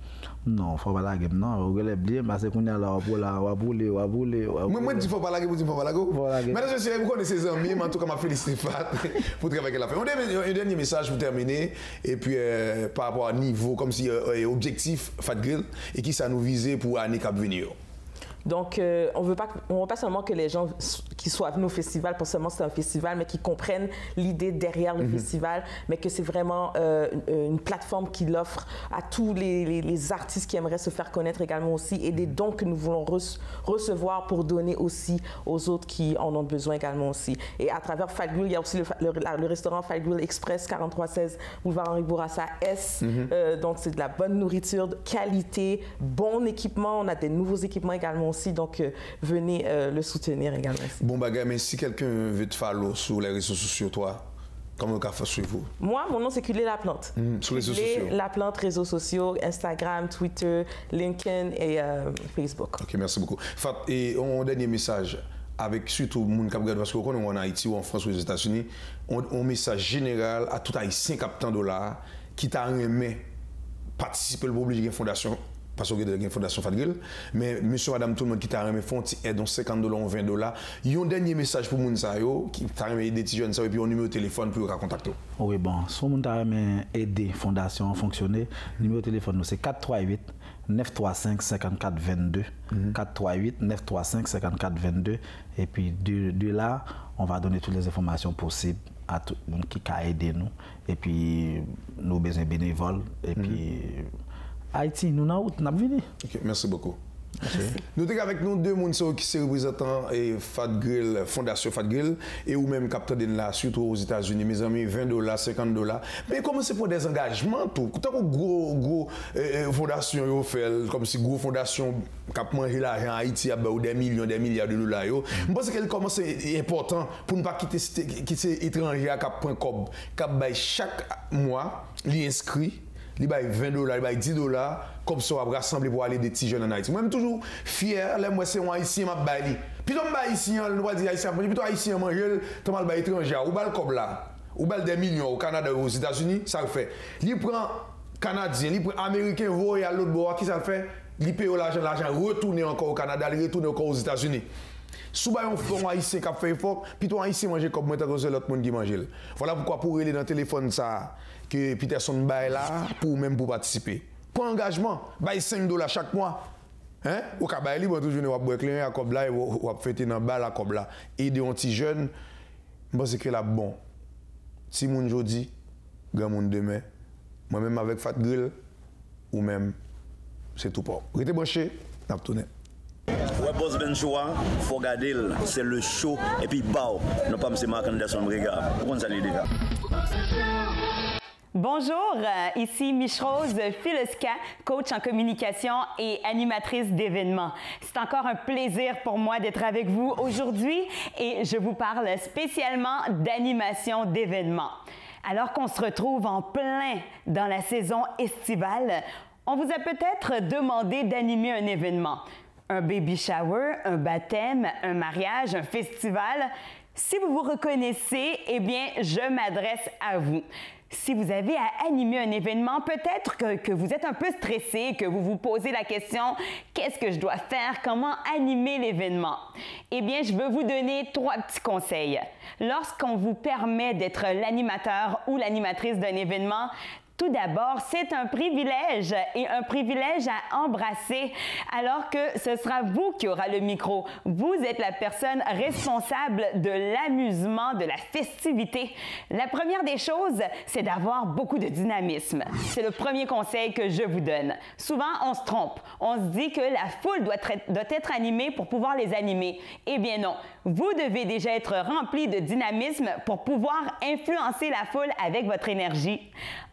Non, faut pas la game non, on regarde bien parce qu'on est là pour la bouler. Moi dis faut pas la game, faut pas la go. Mais je sais vous connaissez ses amis, mais en tout cas m'a félicité Fat pour travailler avec la fin. Un dernier message pour terminer et puis par rapport à niveau comme si objectif Fat Grill et qui ça nous viser pour l'année qui va venir. Donc, on veut pas seulement que les gens qui soient venus au festival, pas seulement c'est un festival, mais qui comprennent l'idée derrière le festival, mais que c'est vraiment une plateforme qui l'offre à tous les artistes qui aimeraient se faire connaître également aussi, et des dons que nous voulons recevoir pour donner aussi aux autres qui en ont besoin également aussi. Et à travers Fat Grill, il y a aussi le restaurant Fat Grill Express 4316 Boulevard Henri Bourassa S. Donc, c'est de la bonne nourriture, de qualité, bon équipement. On a des nouveaux équipements également aussi, donc venez le soutenir également. Bon bagage, mais si quelqu'un veut te follow sur les réseaux sociaux, toi, comment on peut faire suivre vous? Moi, mon nom c'est Culé La Plante. Sur les réseaux sociaux. La Plante, réseaux sociaux, Instagram, Twitter, LinkedIn et Facebook. Ok, merci beaucoup. Fat, et un dernier message avec surtout les gens qui regardent parce qu'on est en Haïti ou en France ou aux États-Unis, un message général à tout Haïtien captant dollar qui t'a aimé participer pour obliger une fondation. Parce qu'il y a une fondation Fat Grill, mais monsieur, madame, tout le monde qui t'a remis font aide donc $50 ou $20. Il y a un dernier message pour les gens qui t'a remis aider les jeunes et puis un numéro de téléphone pour les contacter. Oui, bon, si vous avez aidé fondation à fonctionner, le numéro de téléphone c'est 438 935 54 22. 438 935 54 22. Et puis de là, on va donner toutes les informations possibles à tout le monde qui a aidé nous. Et puis, nous besoin bénévoles. Et puis, Haïti, nous avons venu. Ok, merci beaucoup. Nous sommes avec nous deux personnes qui sont représentants Fat Grill, Fondation Fat Grill, et ou même capteur de là, surtout aux États-Unis, mes amis, $20, $50. Mais comment c'est pour des engagements, tout? Tant que gros fondation fait, comme si gros fondation qui mangé l'argent en Haïti, ou des millions, des milliards de dollars, je pense qu'elle commence c'est important pour ne pas quitter étranger à Cap.com, chaque mois, l'inscrit. Il baille $20, il baille $10, comme ça, on va rassembler pour aller des petits jeunes en Haïti. Moi, je suis toujours fier, là, moi, c'est un Haïtien, je baille. Puis, on baille ici, on va dire Haïtien, puis, Haïtien, manger, tu vas bailler étranger, ou balle comme là, ou balle des millions au Canada ou aux États-Unis, ça le fait. Il prend Canadien, il prend Américain, voit à l'autre bord, qui ça le fait? Il paye l'argent, retourne encore au Canada, il retourne encore aux États-Unis. Si vous avez un Haïtien qui a fait effort, puis toi, Haïtien mange comme moi, c'est l'autre monde qui mange. Voilà pourquoi pour aller dans le téléphone, ça, que Peterson baille là, pour même pour participer. Pour engagement, baille $5 chaque mois. Hein? Au cas baille, bon, toujours, on va boire à comme là, on va fêter dans le bal à comme là. Aider un petit jeune, je pense que là, bon. Si mon aujourd'hui, grand monde demain, moi-même avec Fat Grill, ou même, c'est tout pas. Restez branchés, n'a pas tourné. Ouais, Boss Ben Show, faut regarder, c'est le show, et puis bao, nous pas M. Marc Anderson Brega. Pourquoi ça déjà? Bonjour, ici Mich-Rose Fileska, coach en communication et animatrice d'événements. C'est encore un plaisir pour moi d'être avec vous aujourd'hui et je vous parle spécialement d'animation d'événements. Alors qu'on se retrouve en plein dans la saison estivale, on vous a peut-être demandé d'animer un événement. Un baby shower, un baptême, un mariage, un festival. Si vous vous reconnaissez, eh bien, je m'adresse à vous. Si vous avez à animer un événement, peut-être que vous êtes un peu stressé, que vous vous posez la question « Qu'est-ce que je dois faire? Comment animer l'événement? » Eh bien, je veux vous donner 3 petits conseils. Lorsqu'on vous permet d'être l'animateur ou l'animatrice d'un événement, tout d'abord, c'est un privilège et un privilège à embrasser alors que ce sera vous qui aura le micro. Vous êtes la personne responsable de l'amusement, de la festivité. La première des choses, c'est d'avoir beaucoup de dynamisme. C'est le premier conseil que je vous donne. Souvent, on se trompe. On se dit que la foule doit être animée pour pouvoir les animer. Eh bien non, vous devez déjà être rempli de dynamisme pour pouvoir influencer la foule avec votre énergie.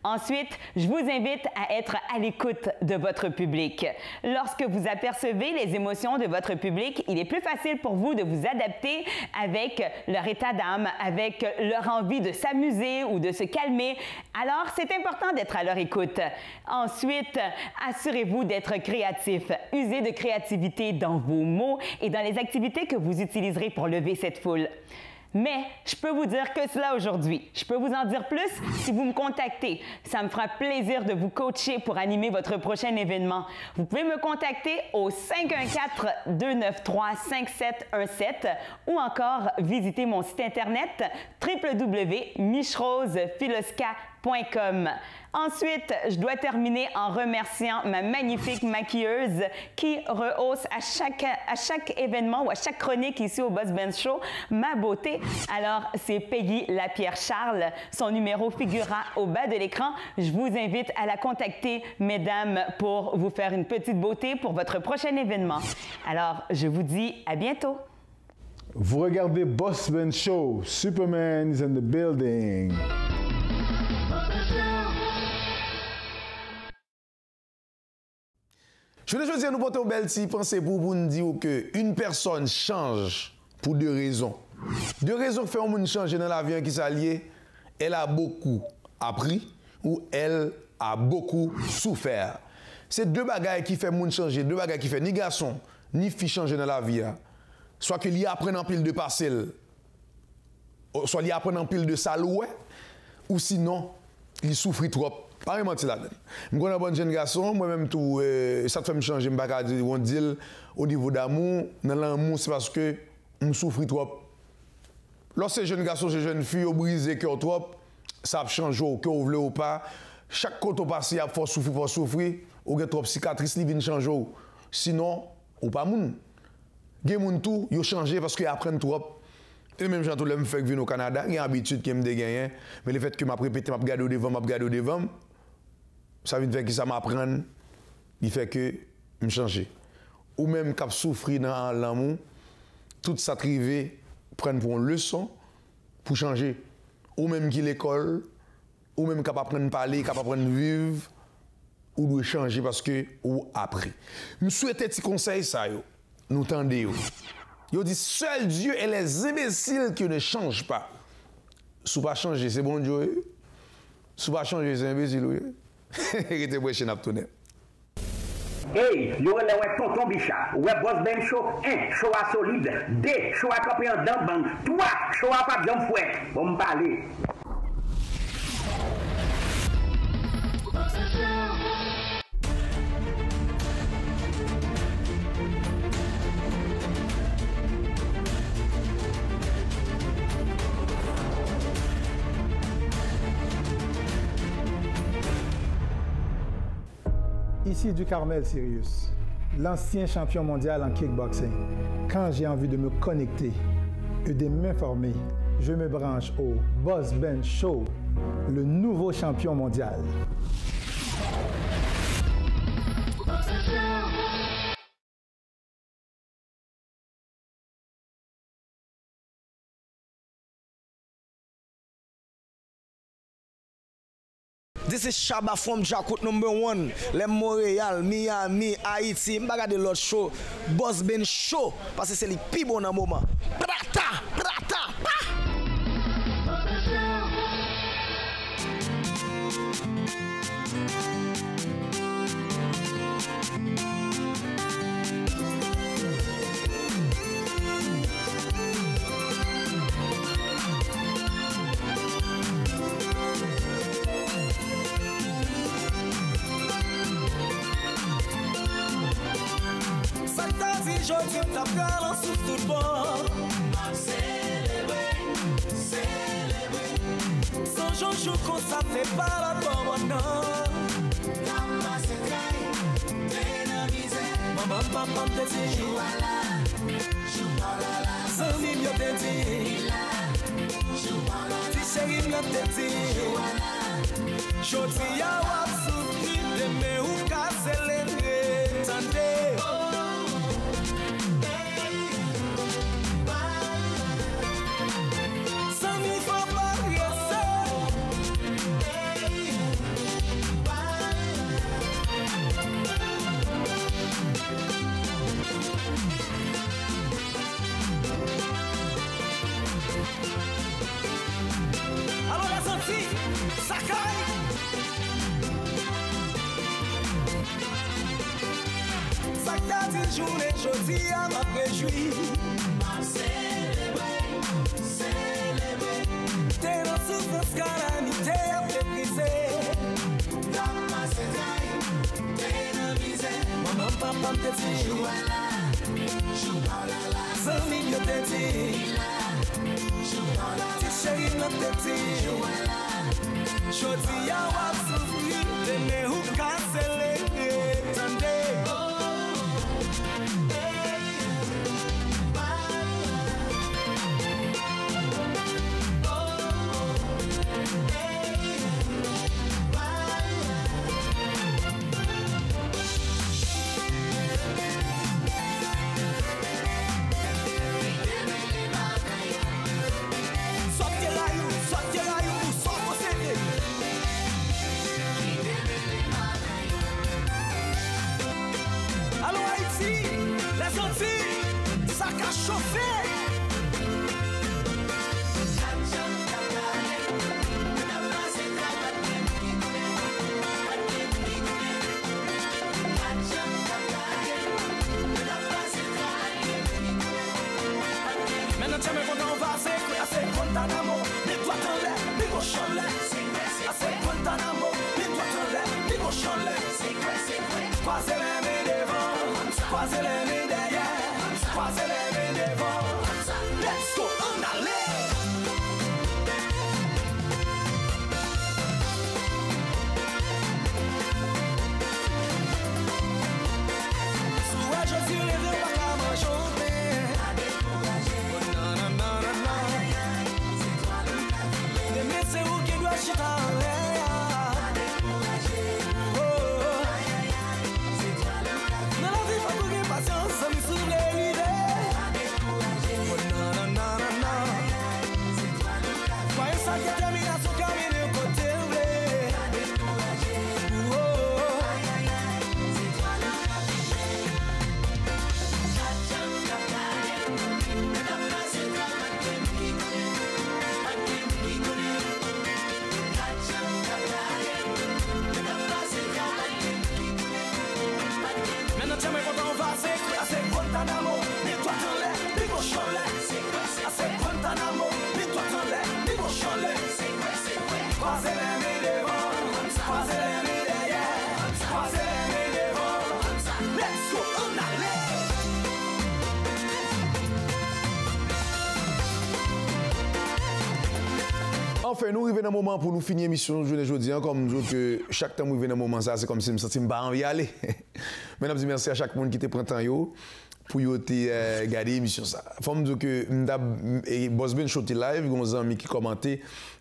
Ensuite, je vous invite à être à l'écoute de votre public. Lorsque vous apercevez les émotions de votre public, il est plus facile pour vous de vous adapter avec leur état d'âme, avec leur envie de s'amuser ou de se calmer. Alors, c'est important d'être à leur écoute. Ensuite, assurez-vous d'être créatif. Usez de créativité dans vos mots et dans les activités que vous utiliserez pour lever cette foule. Mais je peux vous dire que cela aujourd'hui. Je peux vous en dire plus si vous me contactez. Ça me fera plaisir de vous coacher pour animer votre prochain événement. Vous pouvez me contacter au 514-293-5717 ou encore visiter mon site internet www.michrosefilosca.com. Ensuite, je dois terminer en remerciant ma magnifique maquilleuse qui rehausse à chaque événement ou à chaque chronique ici au Boss Ben Show ma beauté. Alors, c'est Peggy Lapierre-Charles. Son numéro figurera au bas de l'écran. Je vous invite à la contacter, mesdames, pour vous faire une petite beauté pour votre prochain événement. Alors, je vous dis à bientôt. Vous regardez Boss Ben Show. Superman is in the building. Je voulais choisir nous porter une belle pensée pour nous dire qu'une personne change pour 2 raisons. 2 raisons qui font une changer dans la vie qui s'allie. Elle a beaucoup appris ou elle a beaucoup souffert. C'est 2 bagailles qui font moun changer, 2 bagailles qui font ni garçon ni fille changer dans la vie. Soit qu'il y apprenne en pile de parcelles, soit il y apprenne en pile de salouet, ou sinon, il souffre trop. Pas vraiment là. Je suis un bon jeune garçon, moi-même tout, ça te fait me changer, je ne pas dire au niveau d'amour. Dans l'amour, c'est parce que je souffre trop. Lorsque jeune garçon, ces jeunes filles, ont brisé cœur trop, ça change au cœur, vous voulez ou pas. Chaque côté au passé, il y a faut souffrir, ou il y a trop cicatrices, il vient changer. Sinon, ou pas moun. Gen moun tout, ils ont changé parce qu'ils apprennent trop. Et même gens tout le monde fait que venir au Canada, il y a une habitude qui me dégagne, mais le fait que m'a répété, m'a regardé devant, ça veut dire que ça m'apprend, il fait que me changer. Ou même quand souffrir dans l'amour, tout ça trivé prendre pour une leçon pour changer. Ou même qui l'école, ou même capable apprendre à parler, capable apprendre à vivre, ou doit changer parce que ou après. Je souhaite un petit conseil ça yo. Nous tendez yo. Yo dit seul Dieu et les imbéciles qui ne changent pas. Si pas changer, c'est bon Dieu. Si pas changer, c'est imbécile oui. Rete bwe chenap toune. Hey, yo le ouais tonton Bichard, ouais Boss Ben Show, 1, show à solide, 2, show à campé en dan bang, 3, show à pas jam fouet. Bon me parler. Ici du Carmel Sirius, l'ancien champion mondial en kickboxing. Quand j'ai envie de me connecter et de m'informer, je me branche au Boss Ben Show, le nouveau champion mondial. This is Shabba from Jakut #1. Les Montréal, Miami, Haïti. Je regarde l'autre show, Boss Ben Show, parce que c'est le plus bon dans moment. Prata, prata, dit, je dis, t'as pris en souffle tout bon. Célébrer. Sans jour qu'on ça fait pas la bonne non. Maman te dit, sans mille te dit, ti chéri me te dit, jodi ya wap soufri demain ou ka célébrer, tendez. Sans mille faut pas rester. Alors la sortie, ça caille. Ça t'a dit journée, jeudi à ma réjouir. Célébrer. T'es dans souffrance, calamité à mépriser. Dans ma sétaille, t'es dans misère. Maman, papa te dit, sans milieu te dit, ti chéri me te dit, jodi ya wap soufri, demain ou ka célébrer, tendez. Ça a chauffé. Maintenant tiens mais quand on va assez Guantanamo, mets-toi dans l'air, mets-toi en l'air. Assez Guantanamo, mets-toi dans l'air, mets-toi en l'air. Croisez les mains devant, croisez les mains derrière, croisez les mains devant. Let's go, on allait. Soit je suis les deux pas qu'à m'enchanter. Mais c'est vous qui doit chuter en l'air. Patience, ça me soulève l'idée. Voyez ça, détermination, camine au côté vrai. Maintenant, tiens, mais quand on va assez Guantanamo, mets-toi dans l'air, mets-toi en l'air. Assez Guantanamo, mets-toi dans l'air, mets-toi en l'air. Croisez les mains devant, croisez les mains derrière, croisez les mains devant. Let's go, on allait. Enfin, nous arrivons dans un moment pour nous finir l'émission aujourd'hui. Comme nous que chaque temps nous arrivons dans un moment, ça c'est comme si je me sentais pas envie d'aller. Mesdames et merci à chaque monde qui te prend temps pour regarder l'émission. Il faut me dire que Boss Ben Show live, il y a des amis qui commentent,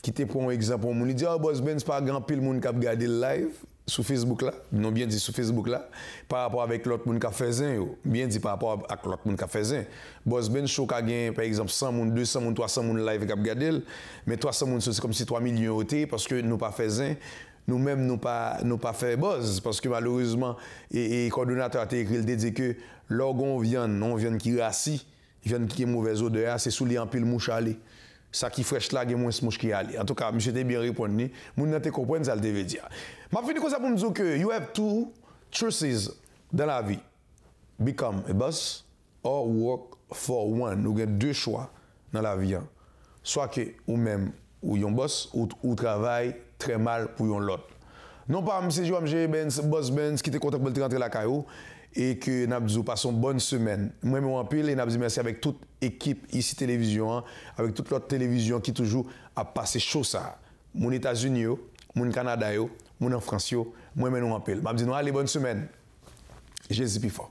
qui te prennent un exemple. Ils disent, Boss Ben, c'est pas grand pile monde qui a regardé le live sur Facebook là, non bien dit sur Facebook là, par rapport avec l'autre monde qui a fait bien dit par rapport à l'autre monde qui a fait Boss Ben Show qui a gagné par exemple 100 monde, 200 monde, 300 monde live qui a regardé, mais 300 monde c'est comme si 3 millions OT parce que nous pas fait nous-mêmes nous pas fait buzz parce que malheureusement et coordonnateur a écrit il dit que l'orgon viande qui rassis, viande qui est mauvaise odeur, c'est sous les en pile mouche aller. Ça qui fraîche là, il y a moins de mouche qui aller. En tout cas, monsieur t'es bien répondu. Moun n'a te comprendre ça le devait dire. M'a fini comme ça pour me dire que you have two choices dans la vie. Become a boss or work for one. Nous avons deux choix dans la vie. Soit que ou même ou yon boss ou travaille très mal pour yon l'autre. Non pas monsieur Joam G. Benz, boss Benz qui te content pour rentrer la caillou et que nous passons une bonne semaine. Moi, je en pile et nous merci avec toute l'équipe ici télévision, hein, avec toute l'autre télévision qui toujours a passé chaud ça. Mon États-Unis, mon Canada, mon en France, moi, je en pile. Je dis, allez, bonne semaine. Jésus plus fort.